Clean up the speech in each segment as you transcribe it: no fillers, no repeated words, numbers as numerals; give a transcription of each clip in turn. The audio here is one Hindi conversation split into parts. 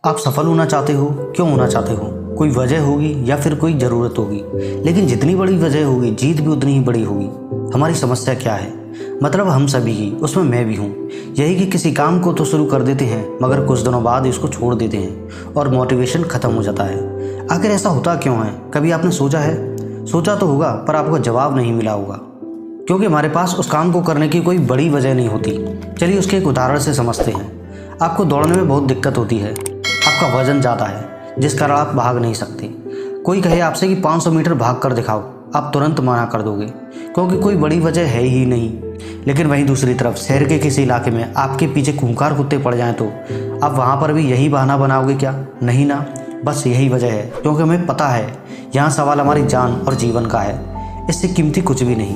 आप सफल होना चाहते हो, क्यों होना चाहते हो? कोई वजह होगी या फिर कोई ज़रूरत होगी, लेकिन जितनी बड़ी वजह होगी जीत भी उतनी ही बड़ी होगी। हमारी समस्या क्या है? मतलब हम सभी की, उसमें मैं भी हूँ। यही कि किसी काम को तो शुरू कर देते हैं मगर कुछ दिनों बाद इसको छोड़ देते हैं और मोटिवेशन ख़त्म हो जाता है। आखिर ऐसा होता क्यों है? कभी आपने सोचा है? सोचा तो होगा पर आपको जवाब नहीं मिला होगा, क्योंकि हमारे पास उस काम को करने की कोई बड़ी वजह नहीं होती। चलिए उसके एक उदाहरण से समझते हैं। आपको दौड़ने में बहुत दिक्कत होती है। आपका वजन ज़्यादा है जिस कारण आप भाग नहीं सकते। कोई कहे आपसे कि 500 मीटर भाग कर दिखाओ, आप तुरंत मना कर दोगे क्योंकि कोई बड़ी वजह है ही नहीं। लेकिन वहीं दूसरी तरफ शहर के किसी इलाके में आपके पीछे खूंखार कुत्ते पड़ जाएं तो आप वहाँ पर भी यही बहाना बनाओगे क्या? नहीं ना, बस यही वजह है, क्योंकि हमें पता है यहाँ सवाल हमारी जान और जीवन का है। इससे कीमती कुछ भी नहीं।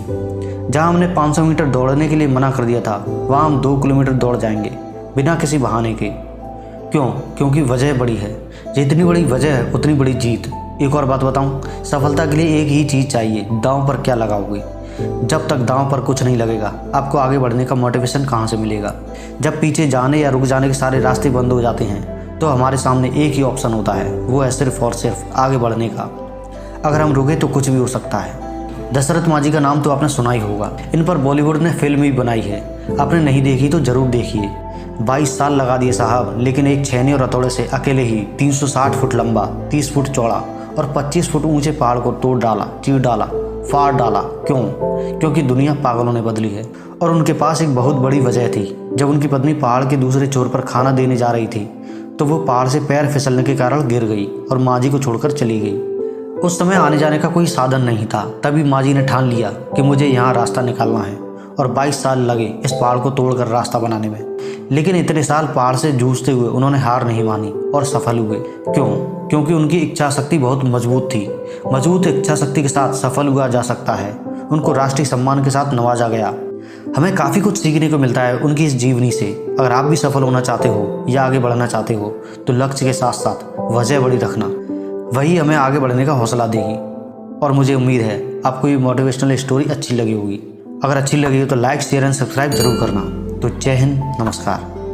जहाँ हमने 500 मीटर दौड़ने के लिए मना कर दिया था, वहाँ हम 2 किलोमीटर दौड़ जाएंगे बिना किसी बहाने के। क्यों? क्योंकि वजह बड़ी है। जितनी बड़ी वजह है उतनी बड़ी जीत। एक और बात बताऊं, सफलता के लिए एक ही चीज़ चाहिए, दांव पर क्या लगाओगे। जब तक दांव पर कुछ नहीं लगेगा आपको आगे बढ़ने का मोटिवेशन कहाँ से मिलेगा? जब पीछे जाने या रुक जाने के सारे रास्ते बंद हो जाते हैं तो हमारे सामने एक ही ऑप्शन होता है, वो है सिर्फ और सिर्फ आगे बढ़ने का। अगर हम रुके तो कुछ भी हो सकता है। दशरथ मांझी का नाम तो आपने सुना ही होगा। इन पर बॉलीवुड ने फिल्म भी बनाई है, आपने नहीं देखी तो ज़रूर देखिए। 22 साल लगा दिए साहब, लेकिन एक छेनी और हथौड़े से अकेले ही 360 फुट लंबा, 30 फुट चौड़ा और 25 फुट ऊंचे पहाड़ को तोड़ डाला, चीर डाला, फाड़ डाला। क्यों? क्योंकि दुनिया पागलों ने बदली है। और उनके पास एक बहुत बड़ी वजह थी। जब उनकी पत्नी पहाड़ के दूसरे छोर पर खाना देने जा रही थी तो वो पहाड़ से पैर फिसलने के कारण गिर गई और मांझी को छोड़कर चली गई। उस समय आने जाने का कोई साधन नहीं था। तभी मांझी ने ठान लिया कि मुझे यहाँ रास्ता निकालना है, और 22 साल लगे इस पहाड़ को तोड़कर रास्ता बनाने में। लेकिन इतने साल पहाड़ से जूझते हुए उन्होंने हार नहीं मानी और सफल हुए। क्यों? क्योंकि उनकी इच्छा शक्ति बहुत मजबूत थी। मजबूत इच्छा शक्ति के साथ सफल हुआ जा सकता है। उनको राष्ट्रीय सम्मान के साथ नवाजा गया। हमें काफ़ी कुछ सीखने को मिलता है उनकी इस जीवनी से। अगर आप भी सफल होना चाहते हो या आगे बढ़ना चाहते हो तो लक्ष्य के साथ साथ वजह बड़ी रखना, वही हमें आगे बढ़ने का हौसला देगी। और मुझे उम्मीद है आपको ये मोटिवेशनल स्टोरी अच्छी लगी होगी। अगर अच्छी लगी हो तो लाइक, शेयर एंड सब्सक्राइब जरूर करना। तो जय हिंद, नमस्कार।